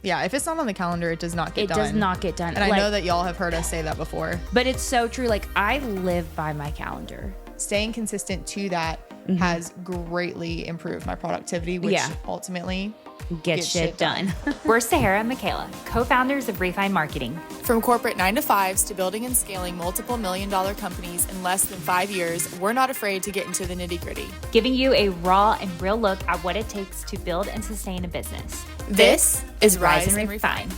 Yeah, if it's not on the calendar, it does not get done. It does not get done. And I know that y'all have heard us say that before. But it's so true. Like, I live by my calendar. Staying consistent to that has greatly improved my productivity, which ultimately gets shit done. We're Sahara and Micayla, co-founders of Refine Marketing. From corporate 9-to-5s to building and scaling multiple million-dollar companies in less than 5 years, we're not afraid to get into the nitty-gritty. Giving you a raw and real look at what it takes to build and sustain a business. This is Rise and Refine.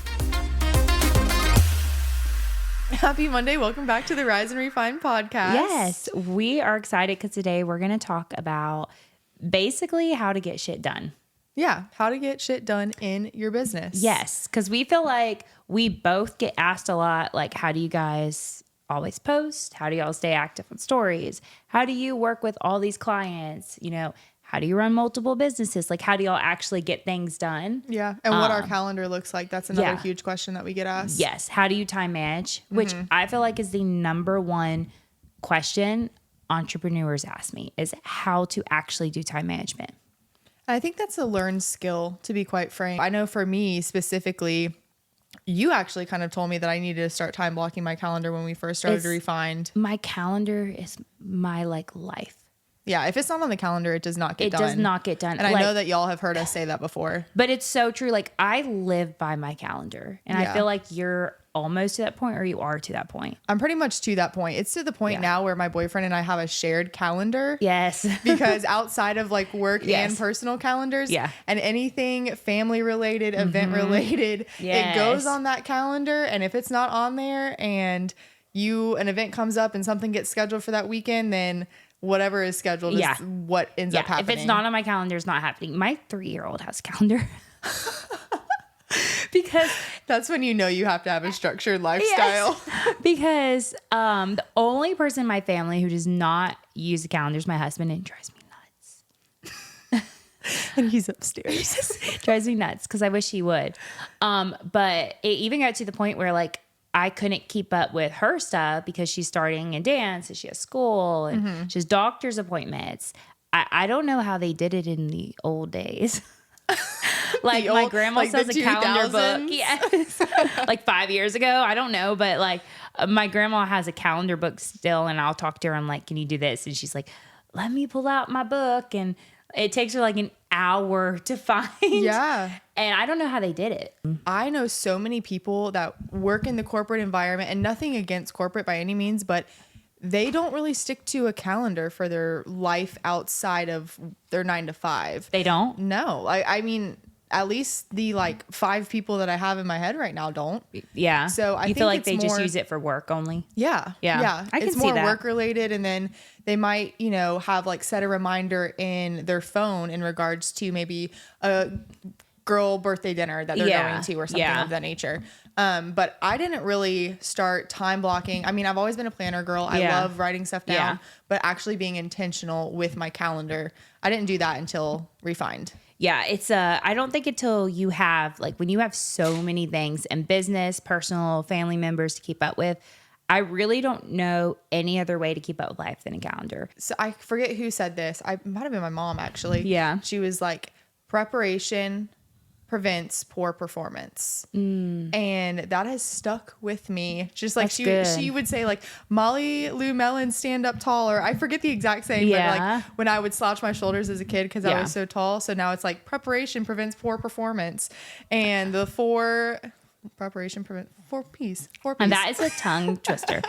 Happy Monday. Welcome back to the Rise and Refine podcast. Yes, we are excited because today we're going to talk about basically how to get shit done. Yeah, how to get shit done in your business. Yes, because we feel like we both get asked a lot, like, how do you guys always post? How do y'all stay active on stories? How do you work with all these clients? You know, how do you run multiple businesses? Like, how do y'all actually get things done? Yeah, and what our calendar looks like. That's another huge question that we get asked. Yes, how do you time manage? Which I feel like is the number one question entrepreneurs ask me, is how to actually do time management. I think that's a learned skill, to be quite frank. I know for me specifically, you actually kind of told me that I needed to start time blocking my calendar when we first started to Refine. My calendar is my life. Yeah, if it's not on the calendar, it does not get done. It does not get done. And I know that y'all have heard us say that before. But it's so true. Like, I live by my calendar. And I feel like you're almost to that point, or you are to that point. I'm pretty much to that point. It's to the point now where my boyfriend and I have a shared calendar. Yes. Because outside of like work and personal calendars and anything family related, event related, it goes on that calendar. And if it's not on there and an event comes up and something gets scheduled for that weekend, then whatever is scheduled is what ends up happening. If it's not on my calendar, it's not happening. My 3-year-old has a calendar. Because that's when you know you have to have a structured lifestyle. Yes, because the only person in my family who does not use a calendar is my husband, and it drives me nuts. And he's upstairs. Yes, drives me nuts because I wish he would. But it even got to the point where like I couldn't keep up with her stuff because she's starting in dance and she has school and she has doctor's appointments. I don't know how they did it in the old days. Like my grandma sells a calendar book. Yes. Like 5 years ago. I don't know. But like my grandma has a calendar book still, and I'll talk to her. I'm like, can you do this? And she's like, let me pull out my book. And it takes her like an hour to find. Yeah. And I don't know how they did it. I know so many people that work in the corporate environment, and nothing against corporate by any means, but they don't really stick to a calendar for their life outside of their 9-to-5. They don't? No. I mean, at least the like 5 people that I have in my head right now don't. Yeah. So I think feel like they just use it for work only. Yeah. Yeah. I can it's see more that. work related, and then they might, have like set a reminder in their phone in regards to maybe a girl birthday dinner that they're going to or something of that nature. But I didn't really start time blocking. I mean, I've always been a planner girl. I love writing stuff down, but actually being intentional with my calendar, I didn't do that until Refined. Yeah, it's I don't think until you have, like, when you have so many things in business, personal, family members to keep up with, I really don't know any other way to keep up with life than a calendar. So I forget who said this. I might have been my mom, actually. Yeah. She was like, preparation prevents poor performance. And that has stuck with me. Just like she would say like Molly Lou Mellon stand up tall, or I forget the exact saying, but like when I would slouch my shoulders as a kid because I was so tall. So now it's like preparation prevents poor performance. And the preparation prevents 4 P's. 4 P's. And that is a tongue twister.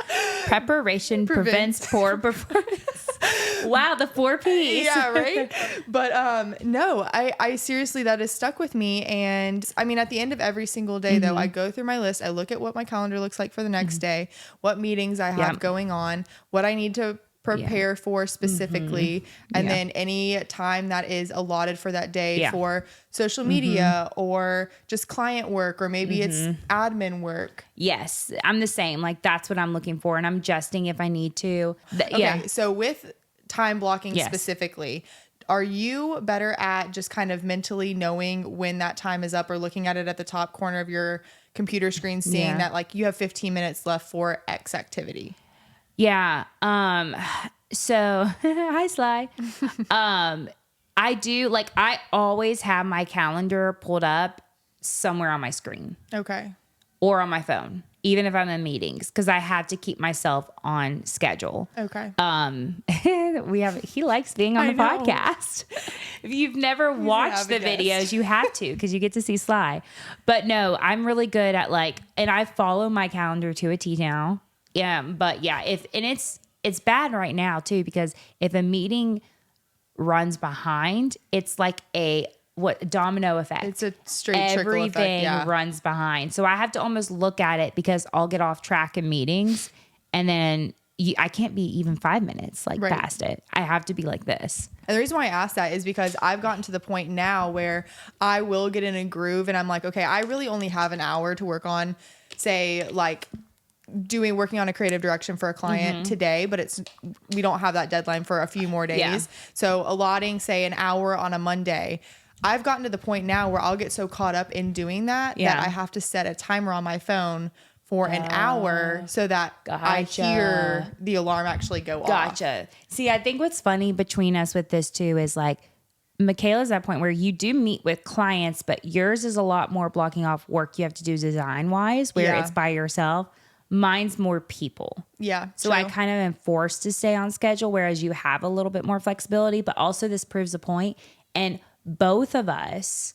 Preparation prevents poor performance. Wow, the 4 P's. Yeah, right? But no, I seriously, that has stuck with me. And I mean, at the end of every single day, though, I go through my list. I look at what my calendar looks like for the next day, what meetings I have going on, what I need to prepare for specifically, and then any time that is allotted for that day for social media or just client work, or maybe it's admin work. Yes, I'm the same. Like, that's what I'm looking for, and I'm adjusting if I need to. Okay, so with time blocking specifically, are you better at just kind of mentally knowing when that time is up, or looking at it at the top corner of your computer screen, seeing that like you have 15 minutes left for X activity? Yeah. So hi, Sly. I do, like, I always have my calendar pulled up somewhere on my screen. Okay. Or on my phone, even if I'm in meetings, because I have to keep myself on schedule. Okay. He likes being on the podcast. If you've never watched the videos, you have to, because you get to see Sly. But no, I'm really good at and I follow my calendar to a T now. Yeah. But yeah, it's bad right now too, because if a meeting runs behind, it's like a domino effect. It's a straight trickle effect. Everything runs behind. So I have to almost look at it, because I'll get off track in meetings, and then I can't be even 5 minutes past it. I have to be like this. And the reason why I asked that is because I've gotten to the point now where I will get in a groove and I'm like, okay, I really only have an hour to work on, say working on a creative direction for a client today, but we don't have that deadline for a few more days. Yeah. So allotting, say, an hour on a Monday. I've gotten to the point now where I'll get so caught up in doing that I have to set a timer on my phone for an hour so that I hear the alarm actually go off. Gotcha. See, I think what's funny between us with this too is Micayla's at a point where you do meet with clients, but yours is a lot more blocking off work you have to do design wise, where it's by yourself. Mine's more people. Yeah. So I kind of am forced to stay on schedule, whereas you have a little bit more flexibility, but also this proves a point. And both of us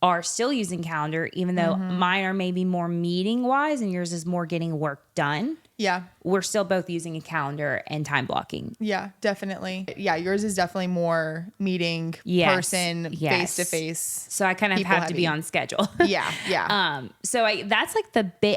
are still using calendar, even though mine are maybe more meeting wise and yours is more getting work done. Yeah. We're still both using a calendar and time blocking. Yeah, definitely. Yeah, yours is definitely more meeting person, face to face. So I kind of have to be on schedule. Yeah. So that's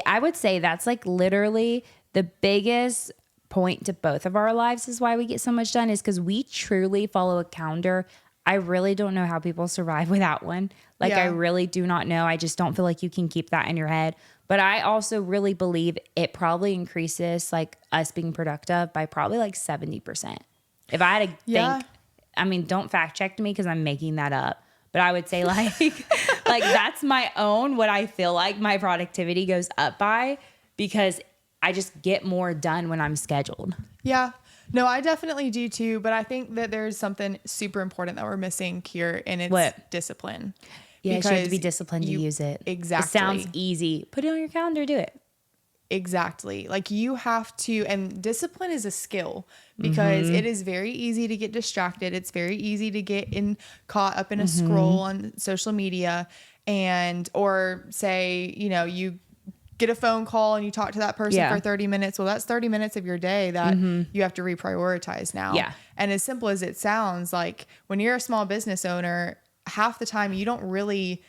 I would say that's literally the biggest point to both of our lives is why we get so much done, is because we truly follow a calendar. I really don't know how people survive without one. I really do not know. I just don't feel like you can keep that in your head. But I also really believe it probably increases us being productive by probably 70%. If I had to think, I mean, don't fact check me because I'm making that up. But I would say that's my own, what I feel like my productivity goes up by, because I just get more done when I'm scheduled. Yeah. No, I definitely do too. But I think that there's something super important that we're missing here, and it's discipline. Yeah, you have to be disciplined to use it. Exactly. It sounds easy. Put it on your calendar, do it. Exactly. You have to, and discipline is a skill, because it is very easy to get distracted. It's very easy to get caught up in a scroll on social media, or say, you get a phone call and you talk to that person for 30 minutes. Well, that's 30 minutes of your day that you have to reprioritize now. Yeah. And as simple as it sounds, when you're a small business owner, half the time you don't really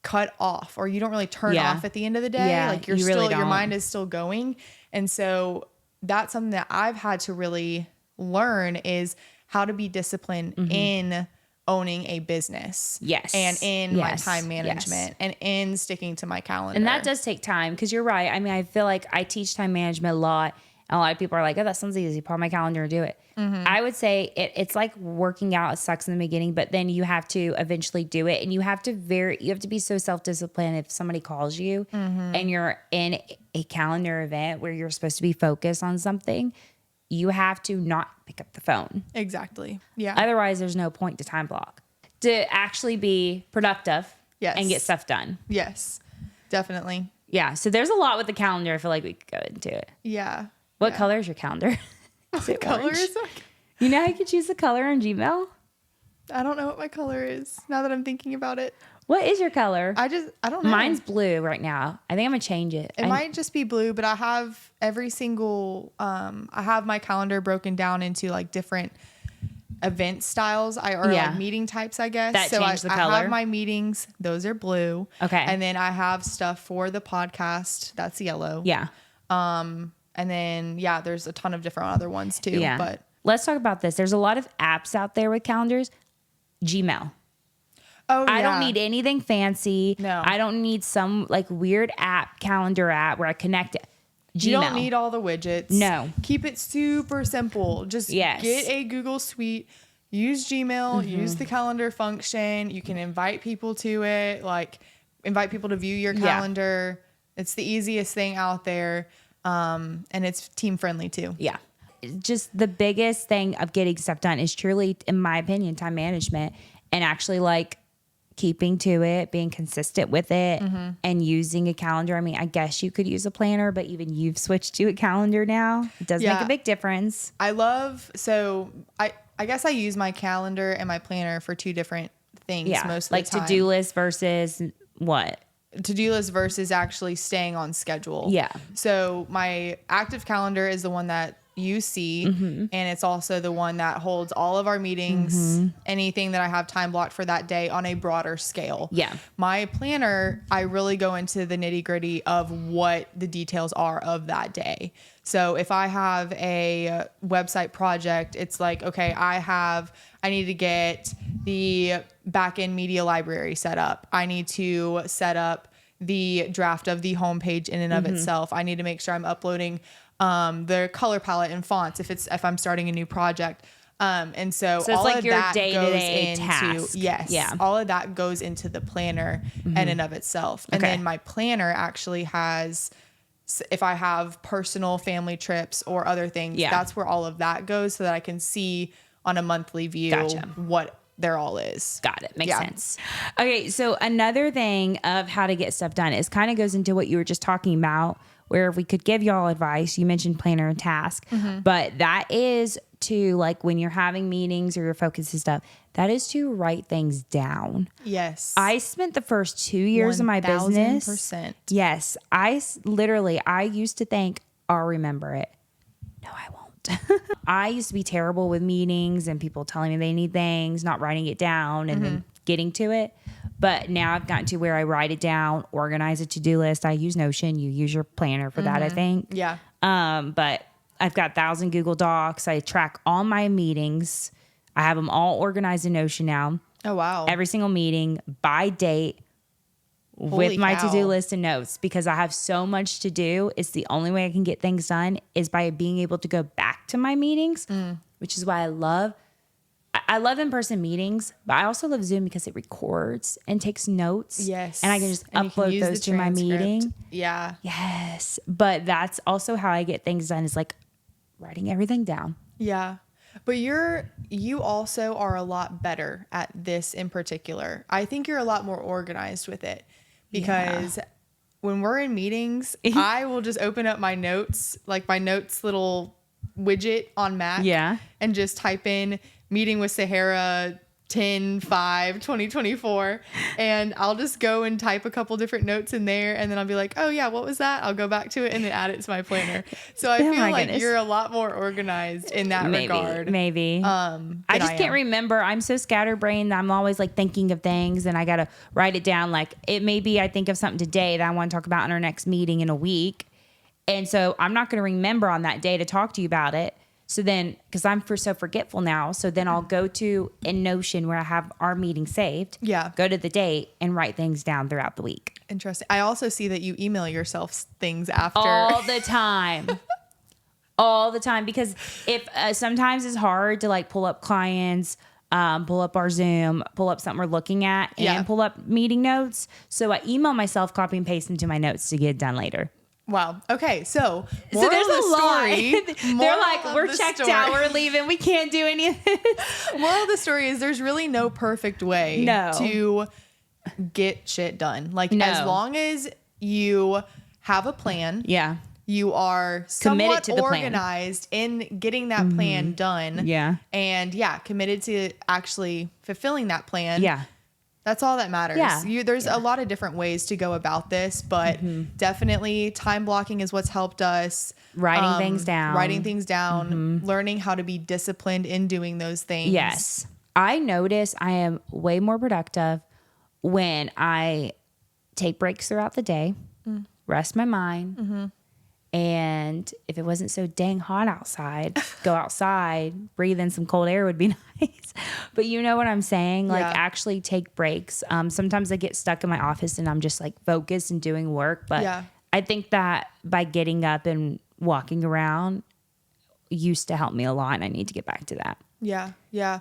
cut off, or you don't really turn off at the end of the day. Yeah, You're you still, really your mind is still going. And so that's something that I've had to really learn, is how to be disciplined in owning a business. Yes. And in my time management and in sticking to my calendar. And that does take time, because you're right. I mean, I feel like I teach time management a lot. And a lot of people are like, oh, that sounds easy. Put on my calendar and do it. I would say it's like working out. It sucks in the beginning, but then you have to eventually do it. And you have to be so self-disciplined. If somebody calls you and you're in a calendar event where you're supposed to be focused on something, you have to not pick up the phone. Exactly. Yeah. Otherwise, there's no point to time block. To actually be productive and get stuff done. Yes, definitely. Yeah. So there's a lot with the calendar. I feel like we could go into it. Yeah. What color is your calendar? What color is it? You know how you can choose the color on Gmail? I don't know what my color is now that I'm thinking about it. What is your color? I don't know. Mine's blue right now. I think I'm going to change it. It might just be blue, but I have every single, I have my calendar broken down into different event styles or meeting types, I guess. That change the color. I have my meetings. Those are blue. Okay. And then I have stuff for the podcast. That's yellow. Yeah. And then, there's a ton of different other ones too. Yeah. But let's talk about this. There's a lot of apps out there with calendars. Gmail. Oh, yeah. I don't need anything fancy. No. I don't need some weird calendar app where I connect it. Gmail. You don't need all the widgets. No. Keep it super simple. Just get a Google Suite, use Gmail, use the calendar function. You can invite people to it, invite people to view your calendar. It's the easiest thing out there. And it's team friendly too. Yeah. Just the biggest thing of getting stuff done is truly, in my opinion, time management, and actually keeping to it, being consistent with it, and using a calendar. I mean, I guess you could use a planner, but even you've switched to a calendar now. It does make a big difference. I guess I use my calendar and my planner for two different things most of the time. Like to-do list versus what? To-do list versus actually staying on schedule. Yeah. So my active calendar is the one that you see, and it's also the one that holds all of our meetings, anything that I have time blocked for that day on a broader scale. Yeah. My planner, I really go into the nitty-gritty of what the details are of that day. So if I have a website project, it's like, okay, I need to get the back-end media library set up. I need to set up the draft of the homepage in and of itself. I need to make sure I'm uploading the color palette and fonts if I'm starting a new project. And so it's all like of your that day-to-day goes task. into, all of that goes into the planner in and of itself. And then my planner actually has, if I have personal family trips or other things, that's where all of that goes so that I can see on a monthly view what there all is. Got it. Makes sense. Okay. So another thing of how to get stuff done is kind of goes into what you were just talking about, where if we could give y'all advice, you mentioned planner and task, but that is to, like, when you're having meetings or your focus and stuff, that is to write things down. Yes. I spent the first 2 years of my business. 1000%. Yes. I used to think I'll remember it. No, I won't. I used to be terrible with meetings and people telling me they need things, not writing it down and then getting to it. But now I've gotten to where I write it down, organize a to-do list. I use Notion. You use your planner for that, I think. Yeah. But I've got 1,000 Google Docs. I track all my meetings. I have them all organized in Notion now. Oh, wow. Every single meeting by date with my to-do list and notes, because I have so much to do. It's the only way I can get things done is by being able to go back to my meetings, which is why I love in-person meetings, but I also love Zoom because it records and takes notes. Yes. And I can just upload those to my meeting. Yeah. Yes. But that's also how I get things done, is like writing everything down. Yeah. But you also are a lot better at this in particular. I think you're a lot more organized with it, because when we're in meetings, I will just open up my notes, like my notes little widget on Mac, and just type in meeting with Sahara 10/5/2024, and I'll just go and type a couple different notes in there, and then I'll be like, oh yeah, what was that? I'll go back to it and then add it to my planner. So I feel like you're a lot more organized in that regard. Maybe. I just can't remember. I'm so scatterbrained that I'm always like thinking of things, and I got to write it down. Like, it may be I think of something today that I want to talk about in our next meeting in a week. And so I'm not going to remember on that day to talk to you about it. So then, because I'm so forgetful now, so then I'll go to in Notion where I have our meeting saved. Yeah. Go to the date and write things down throughout the week. Interesting. I also see that you email yourself things after. All the time. All the time. Because if sometimes it's hard to like pull up clients, pull up our Zoom, pull up something we're looking at, and pull up meeting notes. So I email myself, copy and paste into my notes to get it done later. Wow. Okay. So there's a story. They're like, we're checked out. We're leaving. We can't do any of this. Moral of the story is there's really no perfect way to get shit done. Like, as long as you have a plan. Yeah. You are somewhat organized in getting that plan done. Yeah. And committed to actually fulfilling that plan. Yeah. That's all that matters. Yeah. There's a lot of different ways to go about this, but definitely time blocking is what's helped us. Writing things down, learning how to be disciplined in doing those things. Yes. I notice I am way more productive when I take breaks throughout the day, rest my mind, and if it wasn't so dang hot outside, go outside, breathe in some cold air would be nice. But you know what I'm saying? Like, actually take breaks. Sometimes I get stuck in my office and I'm just like focused and doing work. But I think that by getting up and walking around used to help me a lot, and I need to get back to that. Yeah. Yeah.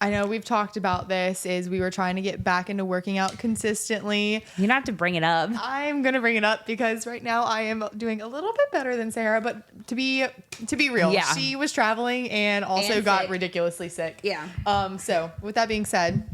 I know we've talked about this, is we were trying to get back into working out consistently. You don't have to bring it up. I'm going to bring it up because right now I am doing a little bit better than Sarah, but to be real, she was traveling and also got ridiculously sick. Yeah. So with that being said,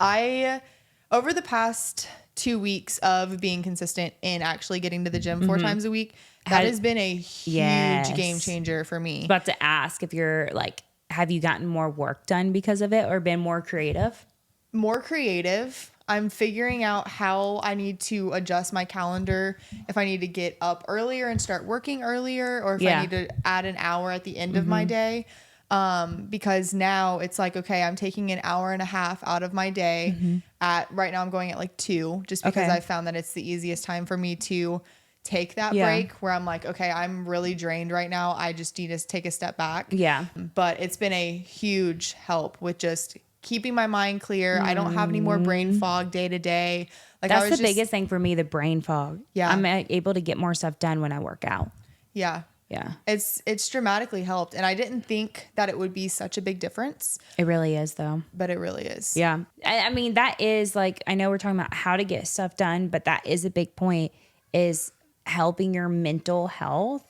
Over the past 2 weeks of being consistent in actually getting to the gym 4 times a week, that has been a huge game changer for me. About to ask if you're like, have you gotten more work done because of it or been more creative? More creative. I'm figuring out how I need to adjust my calendar, if I need to get up earlier and start working earlier, or if I need to add an hour at the end of my day. Because now it's like, okay, I'm taking an hour and a half out of my day right now I'm going at like 2, just because I found that it's the easiest time for me to take that break where I'm like, okay, I'm really drained right now. I just need to take a step back. Yeah. But it's been a huge help with just keeping my mind clear. I don't have any more brain fog day to day. Like that's the biggest thing for me, the brain fog. Yeah. I'm able to get more stuff done when I work out. Yeah. Yeah. It's dramatically helped. And I didn't think that it would be such a big difference. It really is though. But it really is. Yeah. I mean, that is like, I know we're talking about how to get stuff done, but that is a big point, is helping your mental health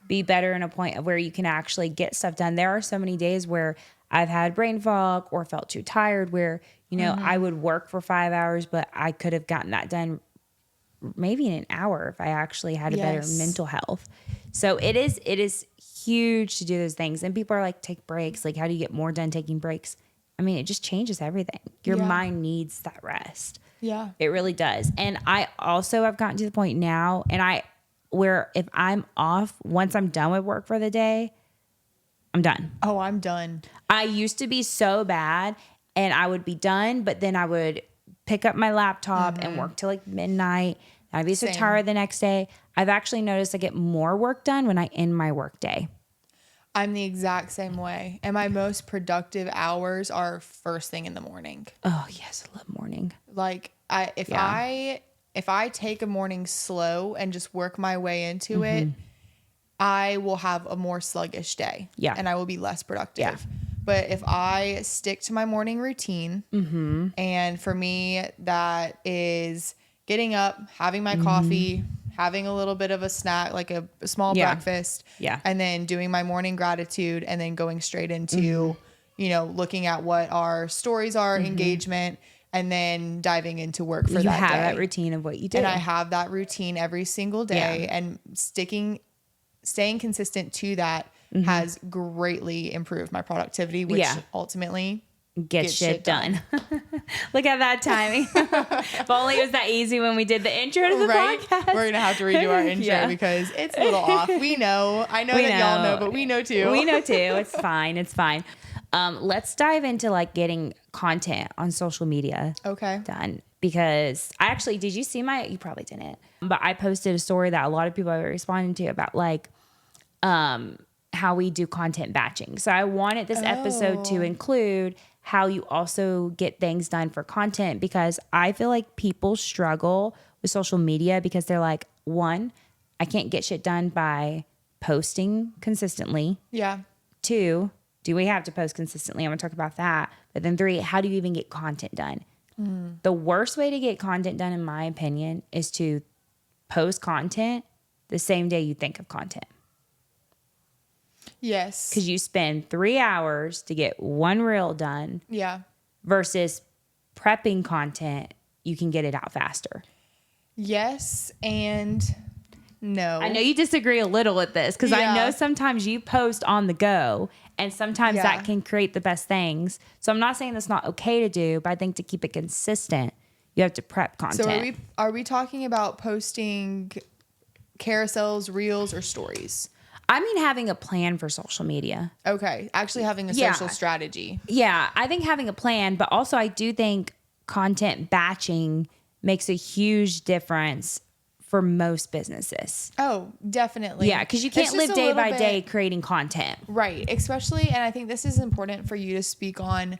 be better in a point of where you can actually get stuff done. There are so many days where I've had brain fog or felt too tired where, you know, I would work for 5 hours, but I could have gotten that done maybe in an hour if I actually had a better mental health. So it is huge to do those things. And people are like, take breaks. Like, how do you get more done taking breaks? I mean, it just changes everything. Your mind needs that rest. Yeah. It really does. And I also have gotten to the point now, where if I'm off, once I'm done with work for the day, I'm done. Oh, I'm done. I used to be so bad and I would be done, but then I would pick up my laptop and work till like midnight. I'd be so tired the next day. I've actually noticed I get more work done when I end my work day. I'm the exact same way. And my most productive hours are first thing in the morning. Oh, yes. I love morning. Like if I take a morning slow and just work my way into it, I will have a more sluggish day. Yeah. And I will be less productive. Yeah. But if I stick to my morning routine, and for me, that is getting up, having my coffee, having a little bit of a snack, like a small breakfast, and then doing my morning gratitude, and then going straight into, you know, looking at what our stories are, engagement, and then diving into work for that day. You have that routine of what you do. And I have that routine every single day, and staying consistent to that has greatly improved my productivity, which ultimately get shit done. Look at that timing. If only it was that easy when we did the intro to the podcast. We're going to have to redo our intro because it's a little off. We know. I know that y'all know, but we know too. We know too. It's fine. It's fine. Let's dive into like getting content on social media done. Because did you see you probably didn't, but I posted a story that a lot of people are responding to about like, how we do content batching. So I wanted this episode to include how you also get things done for content, because I feel like people struggle with social media because they're like, 1, I can't get shit done by posting consistently. Yeah. 2, do we have to post consistently? I'm going to talk about that. But then 3, how do you even get content done? The worst way to get content done, in my opinion, is to post content the same day you think of content. Yes. Because you spend 3 hours to get one reel done. Yeah. Versus prepping content, you can get it out faster. Yes and no. I know you disagree a little with this, because I know sometimes you post on the go, and sometimes that can create the best things. So I'm not saying that's not okay to do, but I think to keep it consistent, you have to prep content. So are we talking about posting carousels, reels, or stories? I mean, having a plan for social media. Okay. Actually having a social strategy. Yeah. I think having a plan, but also I do think content batching makes a huge difference for most businesses. Oh, definitely. Yeah. Because you can't live day by day creating content. Right. Especially, and I think this is important for you to speak on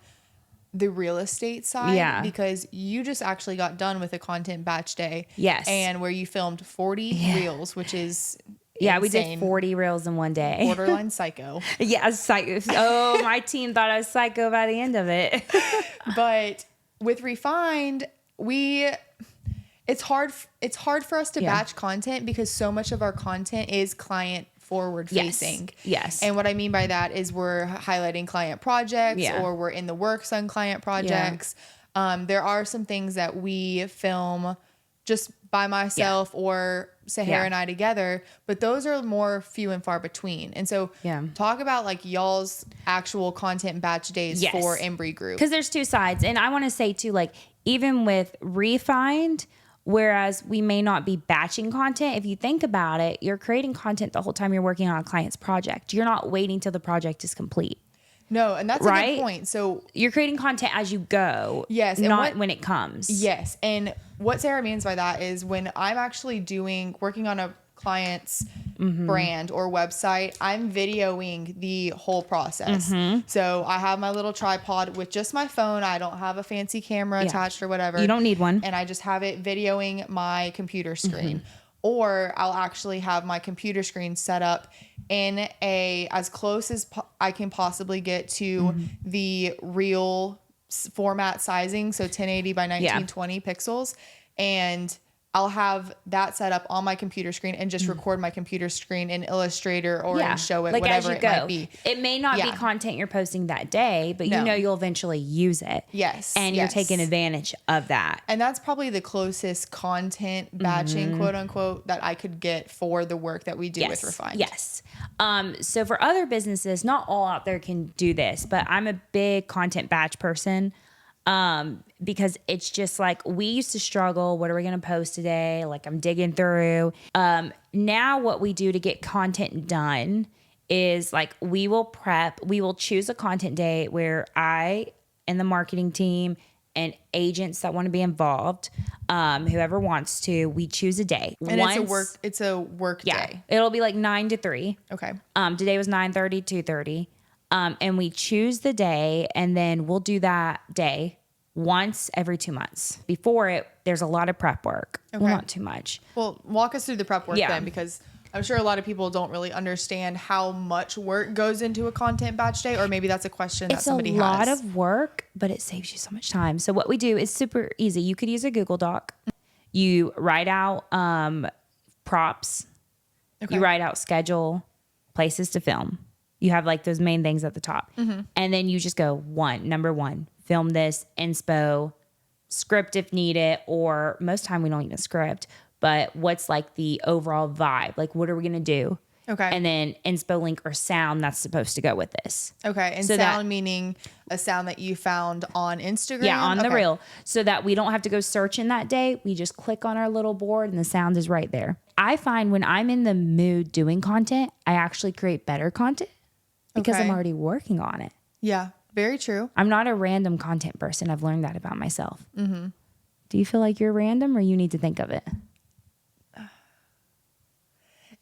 the real estate side. Yeah. Because you just actually got done with a content batch day. Yes. And where you filmed 40 reels, which is... Yeah, insane. We did 40 reels in one day. Borderline psycho. Yeah, psycho. Oh, my team thought I was psycho by the end of it. But with Refined, it's hard for us to batch content because so much of our content is client forward facing. Yes. And what I mean by that is we're highlighting client projects or we're in the works on client projects. There are some things that we film just by myself or Sahara and I together, but those are more few and far between. And so talk about like y'all's actual content batch days for Embry Group. Because there's two sides. And I want to say too, like even with Refined, whereas we may not be batching content, if you think about it, you're creating content the whole time you're working on a client's project. You're not waiting till the project is complete. No, and that's a good point. So you're creating content as you go. Yes. Not when it comes. Yes. And what Sarah means by that is when I'm actually working on a client's brand or website, I'm videoing the whole process. So I have my little tripod with just my phone. I don't have a fancy camera attached or whatever. You don't need one. And I just have it videoing my computer screen. Or I'll actually have my computer screen set up in as close as I can possibly get to the real format sizing. So 1080 by 1920 pixels. And I'll have that set up on my computer screen and just record my computer screen in Illustrator or in Show It, like whatever it might be. It may not be content you're posting that day, but you know you'll eventually use it. Yes. And you're taking advantage of that. And that's probably the closest content batching, quote unquote, that I could get for the work that we do with Refined. Yes. So for other businesses, not all out there can do this, but I'm a big content batch person. Because it's just like we used to struggle. What are we going to post today? Like I'm digging through. Now what we do to get content done is like we will choose a content day where I and the marketing team and agents that want to be involved, whoever wants to, we choose a day. And it's a work day. It'll be like 9 to 3. Okay. Today was 9:30, 2:30. And we choose the day, and then we'll do that day once every 2 months. Before it, there's a lot of prep work. Okay. Well, not too much. Well, walk us through the prep work then, because I'm sure a lot of people don't really understand how much work goes into a content batch day, or maybe that's a question that somebody has. It's a lot of work, but it saves you so much time. So what we do is super easy. You could use a Google Doc. You write out props. Okay. You write out schedule, places to film. You have like those main things at the top. And then you just go number one, film this, inspo, script if needed, or most time we don't need a script, but what's like the overall vibe? Like what are we going to do? Okay. And then inspo link or sound that's supposed to go with this. Okay. And so sound meaning a sound that you found on Instagram? Yeah, on the reel. So that we don't have to go searching that day. We just click on our little board and the sound is right there. I find when I'm in the mood doing content, I actually create better content because I'm already working on it. Yeah, very true. I'm not a random content person. I've learned that about myself. Do you feel like you're random or you need to think of it?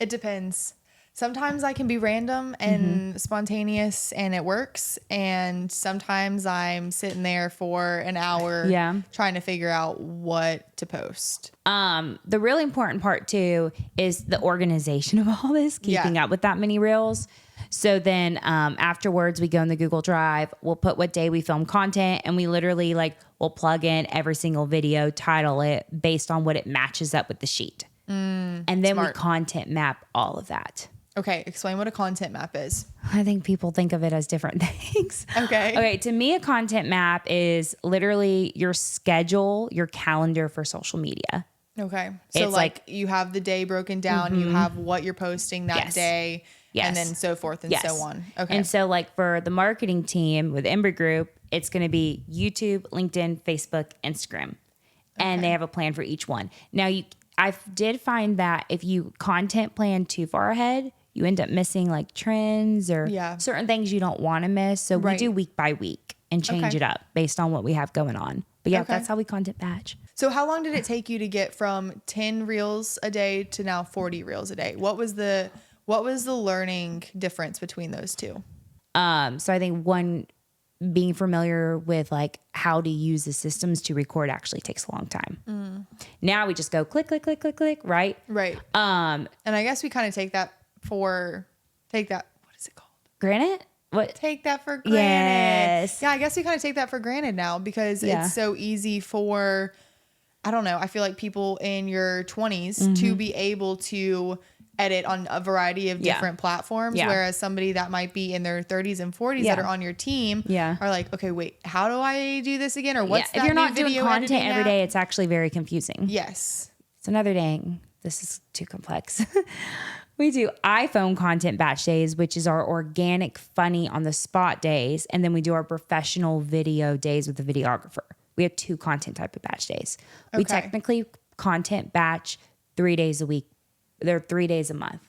It depends. Sometimes I can be random and spontaneous and it works. And sometimes I'm sitting there for an hour trying to figure out what to post. The really important part too is the organization of all this, keeping up with that many reels. So then afterwards we go in the Google Drive, we'll put what day we film content, and we literally we'll plug in every single video, title it based on what it matches up with the sheet. And then we content map all of that. Okay, explain what a content map is. I think people think of it as different things. Okay, to me, a content map is literally your schedule, your calendar for social media. Okay, so like you have the day broken down, you have what you're posting that day, and then so forth and so on. Okay, and so for the marketing team with Embry Group, it's going to be YouTube, LinkedIn, Facebook, Instagram, and they have a plan for each one. Now, I did find that if you content plan too far ahead, you end up missing trends or certain things you don't want to miss. So we do week by week and change it up based on what we have going on. But that's how we content batch. So how long did it take you to get from 10 reels a day to now 40 reels a day? What was the learning difference between those two? So I think one, being familiar with how to use the systems to record actually takes a long time. Now we just go click, click, click, click, click, right? Right. And I guess we kind of take that, what is it called? Granted? What? Take that for granted. Yes. Yeah, I guess we kind of take that for granted now because it's so easy for, I don't know, I feel like people in your 20s to be able to edit on a variety of different platforms. Whereas somebody that might be in their 30s and 40s that are on your team are like, okay, wait, how do I do this again? Or what's that if you're not new doing content every day, it's actually very confusing. Yes. It's another day. This is too complex. We do iPhone content batch days, which is our organic, funny, on the spot days. And then we do our professional video days with the videographer. We have 2 content type of batch days. We technically content batch 3 days a week. They're 3 days a month.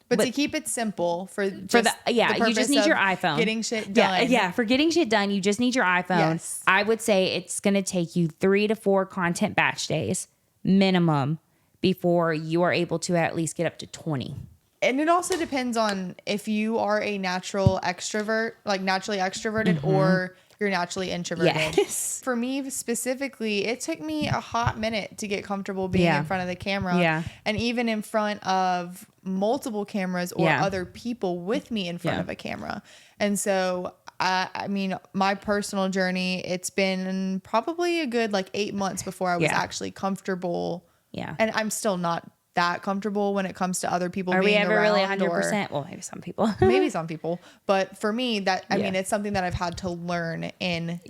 But to keep it simple for you just need your iPhone. Getting shit done. Yeah, for getting shit done, you just need your iPhone. Yes. I would say it's going to take you 3 to 4 content batch days minimum before you are able to at least get up to 20. And it also depends on if you are a natural extrovert, like naturally extroverted, or you're naturally introverted. Yes. For me specifically, it took me a hot minute to get comfortable being in front of the camera. Yeah. And even in front of multiple cameras or other people with me in front of a camera. And so, I mean, my personal journey, it's been probably a good 8 months before I was actually comfortable. Yeah. And I'm still not that comfortable when it comes to other people Are being we ever around. really 100%? Well, maybe some people. Maybe some people. But for me, I mean, it's something that I've had to learn in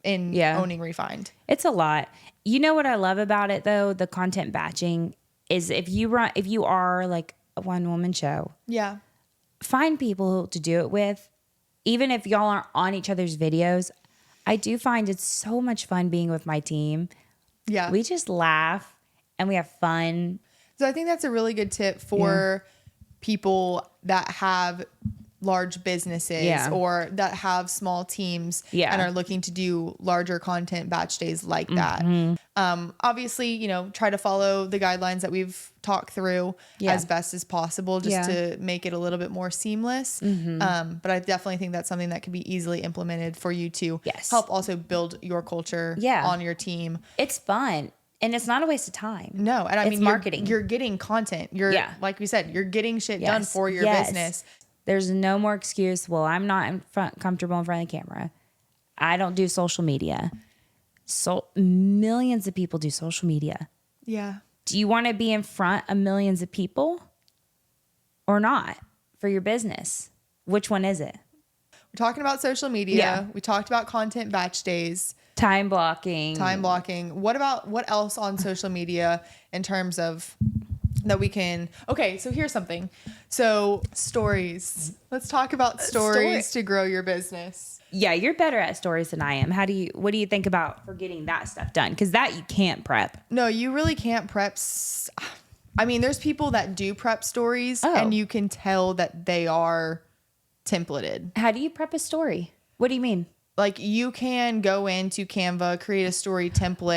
owning Refined. It's a lot. You know what I love about it, though? The content batching is if you are like a one-woman show. Yeah. Find people to do it with. Even if y'all aren't on each other's videos, I do find it's so much fun being with my team. Yeah. We just laugh and we have fun. So I think that's a really good tip for people that have large businesses or that have small teams and are looking to do larger content batch days like that. Obviously, try to follow the guidelines that we've talked through as best as possible just to make it a little bit more seamless. But I definitely think that's something that can be easily implemented for you to help also build your culture on your team. It's fun. And it's not a waste of time. No. And I mean, marketing. You're getting content. You're like we said, you're getting shit done for your business. There's no more excuse. Well, I'm not comfortable in front of the camera. I don't do social media. So millions of people do social media. Yeah. Do you want to be in front of millions of people or not for your business? Which one is it? We're talking about social media. Yeah. We talked about content batch days. Time blocking. What else on social media in terms of that we can... Okay, so here's something. So stories. Let's talk about stories to grow your business. Yeah, you're better at stories than I am. What do you think about for getting that stuff done? Because that you can't prep. No, you really can't prep. I mean, there's people that do prep stories and you can tell that they are templated. How do you prep a story? What do you mean? Like you can go into Canva, create a story template,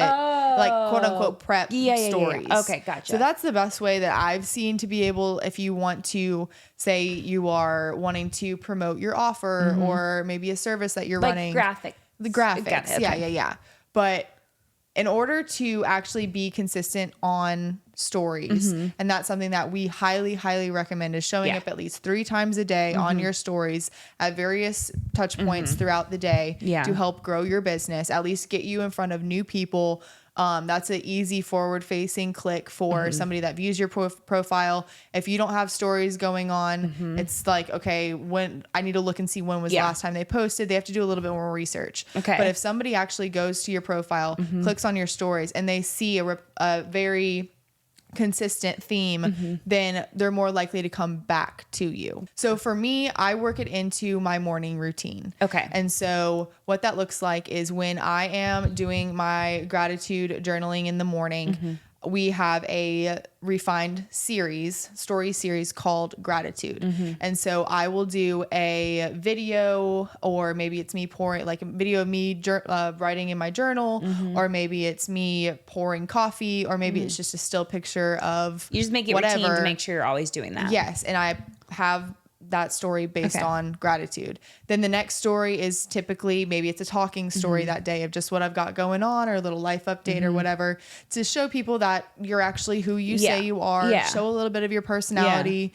like quote unquote prep stories. Yeah. Okay, gotcha. So that's the best way that I've seen to be able, if you want to say you are wanting to promote your offer or maybe a service that you're running. The graphics. Okay. Yeah. But in order to actually be consistent on stories, and that's something that we highly, highly recommend, is showing up at least 3 times a day on your stories at various touch points throughout the day to help grow your business, at least get you in front of new people. That's an easy forward facing click for somebody that views your profile. If you don't have stories going on, it's like, okay, when I need to look and see when was the last time they posted. They have to do a little bit more research. Okay. But if somebody actually goes to your profile, clicks on your stories, and they see a very consistent theme, then they're more likely to come back to you. So for me, I work it into my morning routine. Okay. And so what that looks like is when I am doing my gratitude journaling in the morning, we have a refined story series called Gratitude. And so I will do a video, or maybe it's me pouring, like a video of me writing in my journal, or maybe it's me pouring coffee, or maybe it's just a still picture of you just make it whatever. routine to make sure you're always doing that. Yes. And I have that story based on gratitude. Then the next story is typically, maybe it's a talking story that day of just what I've got going on, or a little life update or whatever, to show people that you're actually who you say you are, show a little bit of your personality,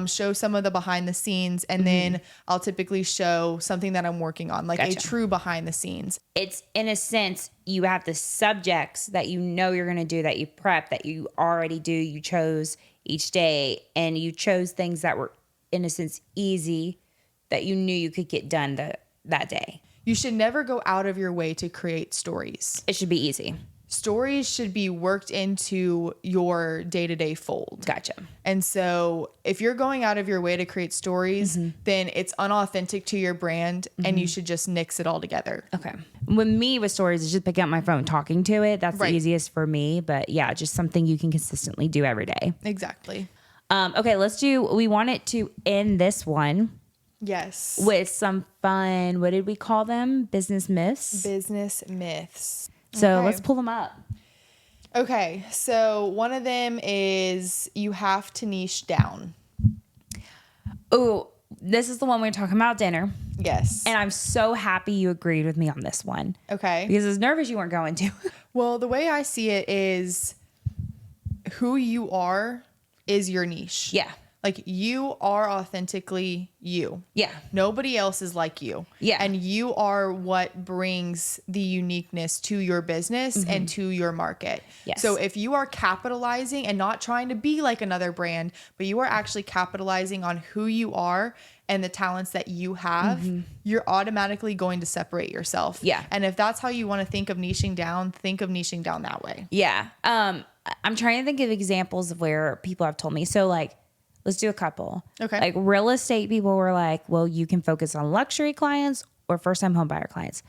show some of the behind the scenes. And then I'll typically show something that I'm working on, like a true behind the scenes. It's, in a sense, you have the subjects that you know you're going to do, that you prep, that you already do, you chose each day, and you chose things that were, in a sense, easy, that you knew you could get done that day. You should never go out of your way to create stories. It should be easy. Stories should be worked into your day-to-day fold. Gotcha. And so if you're going out of your way to create stories, then it's unauthentic to your brand, and you should just nix it all together. Okay. With me, with stories, it's just picking up my phone, talking to it. That's the easiest for me. But yeah, just something you can consistently do every day. Exactly. Okay, we wanted to end this one. Yes. With some fun, what did we call them? Business myths? Business myths. So let's pull them up. Okay, so one of them is you have to niche down. Oh, this is the one we were talking about dinner. Yes. And I'm so happy you agreed with me on this one. Okay. Because I was nervous you weren't going to. Well, the way I see it is who you are is your niche. Yeah. Like, you are authentically you. Yeah. Nobody else is like you. Yeah. And you are what brings the uniqueness to your business and to your market. Yes. So if you are capitalizing and not trying to be like another brand, but you are actually capitalizing on who you are and the talents that you have, you're automatically going to separate yourself. Yeah. And if that's how you want to think of niching down, think of niching down that way. Yeah. I'm trying to think of examples of where people have told me. So, like, let's do a couple. Okay. Like, real estate people were like, well, you can focus on luxury clients or first-time home buyer clients.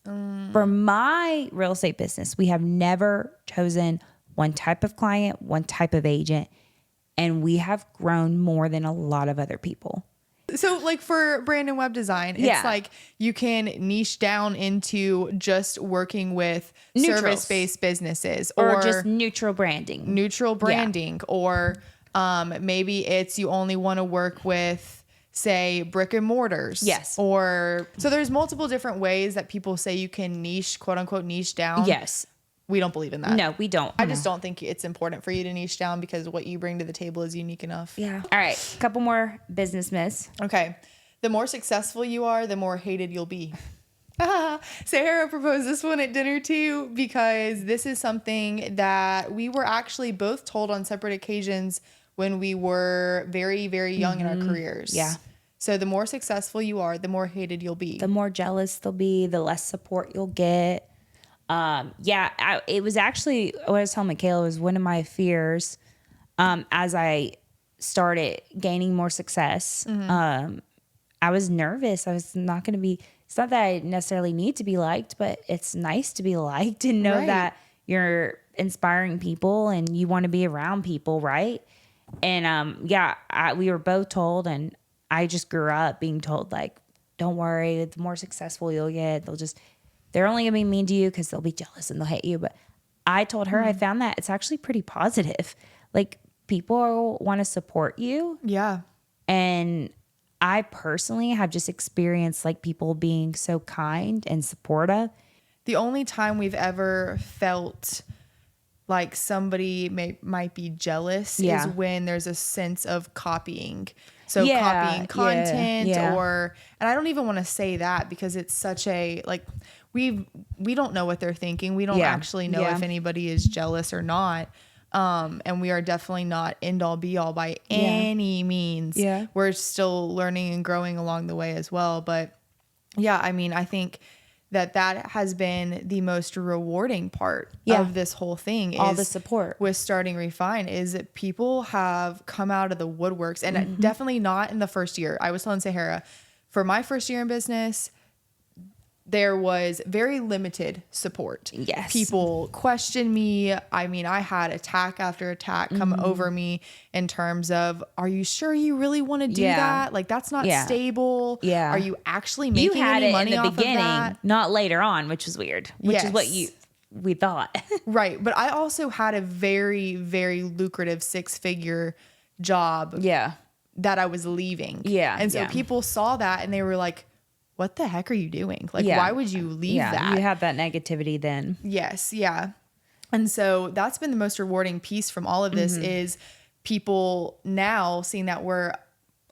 For my real estate business, we have never chosen one type of client, one type of agent, and we have grown more than a lot of other people. So, like, for brand and web design, it's like you can niche down into just working with service-based businesses or just neutral branding. Or maybe it's you only want to work with, say, brick and mortars. Yes. Or so there's multiple different ways that people say you can niche, quote unquote, niche down. Yes. We don't believe in that. No, we don't. I just don't think it's important for you to niche down because what you bring to the table is unique enough. Yeah. All right. A couple more business myths. Okay. The more successful you are, the more hated you'll be. Sahara proposed this one at dinner too, because this is something that we were actually both told on separate occasions when we were very, very young in our careers. Yeah. So the more successful you are, the more hated you'll be. The more jealous they'll be, the less support you'll get. It was actually, what I was telling Micayla, was one of my fears as I started gaining more success. I was nervous. I was not going to be, it's not that I necessarily need to be liked, but it's nice to be liked and know that you're inspiring people and you want to be around people, right? And we were both told, and I just grew up being told, like, don't worry, the more successful you'll get, they're only gonna be mean to you because they'll be jealous and they'll hate you. But I told her I found that it's actually pretty positive. Like, people want to support you. Yeah. And I personally have just experienced, like, people being so kind and supportive. The only time we've ever felt like somebody might be jealous is when there's a sense of copying. So copying content and I don't even want to say that because it's such a, like, we don't know what they're thinking. We don't actually know if anybody is jealous or not. And we are definitely not end all be all by any means. Yeah. We're still learning and growing along the way as well. But yeah, I mean, I think that has been the most rewarding part of this whole thing. All the support with starting Refine is that people have come out of the woodworks, and definitely not in the first year. I was telling Sahara, for my first year in business, there was very limited support. Yes. People questioned me. I mean, I had attack after attack come over me in terms of, are you sure you really want to do that? Like, that's not stable. Yeah. Are you actually making any money off of that? You had it in the beginning, not later on, which was weird, which is what we thought. Right. But I also had a very, very lucrative 6-figure job. Yeah. that I was leaving. Yeah. And so people saw that and they were like, what the heck are you doing? Like, why would you leave that? You have that negativity then. Yes. Yeah. And so that's been the most rewarding piece from all of this is people now seeing that we're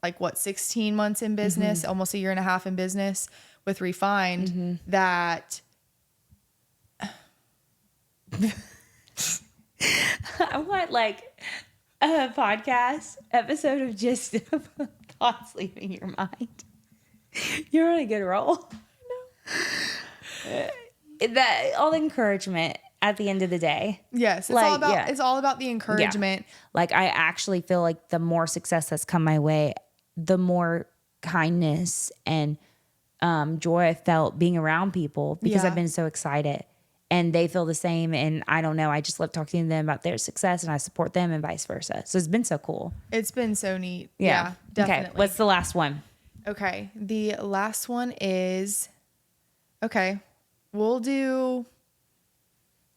like 16 months in business, almost a year and a half in business with Refined, that I want like a podcast episode of just thoughts leaving your mind. You're on a good roll. That all the encouragement at the end of the day. Yes, it's all about the encouragement. Yeah. Like I actually feel like the more success that's come my way, the more kindness and joy I felt being around people because I've been so excited. And they feel the same. And I don't know, I just love talking to them about their success and I support them and vice versa. So it's been so cool. It's been so neat. Yeah, definitely. Okay, what's the last one? Okay, the last one is, we'll do,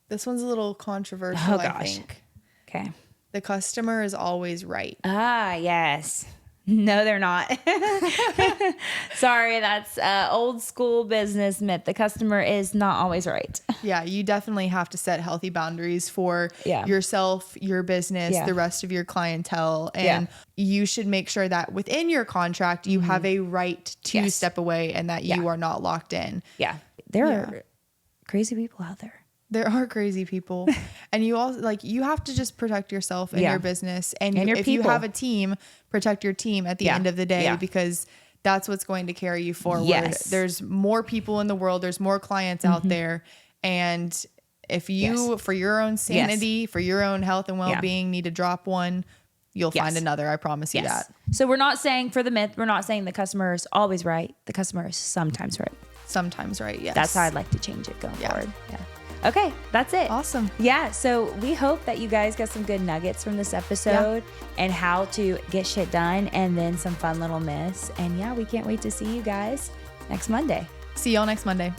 this one's a little controversial, I think. Okay. The customer is always right. Ah, yes. No, they're not. Sorry, that's old school business myth. The customer is not always right. Yeah, you definitely have to set healthy boundaries for yourself, your business, the rest of your clientele. And you should make sure that within your contract, you have a right to step away and that you are not locked in. Yeah. There are crazy people out there. There are crazy people. And you also you have to just protect yourself and your business. And your if people. you have a team, protect your team at the end of the day because that's what's going to carry you forward. Yes. There's more people in the world. There's more clients out there. And if you, for your own sanity, for your own health and well-being, need to drop one, you'll find another. I promise you that. So we're not saying for the myth, we're not saying the customer is always right. The customer is sometimes right. Sometimes right, yes. That's how I'd like to change it going forward. Yeah. Okay, that's it. Awesome. Yeah, so we hope that you guys got some good nuggets from this episode and how to get shit done and then some fun little myths. And we can't wait to see you guys next Monday. See y'all next Monday.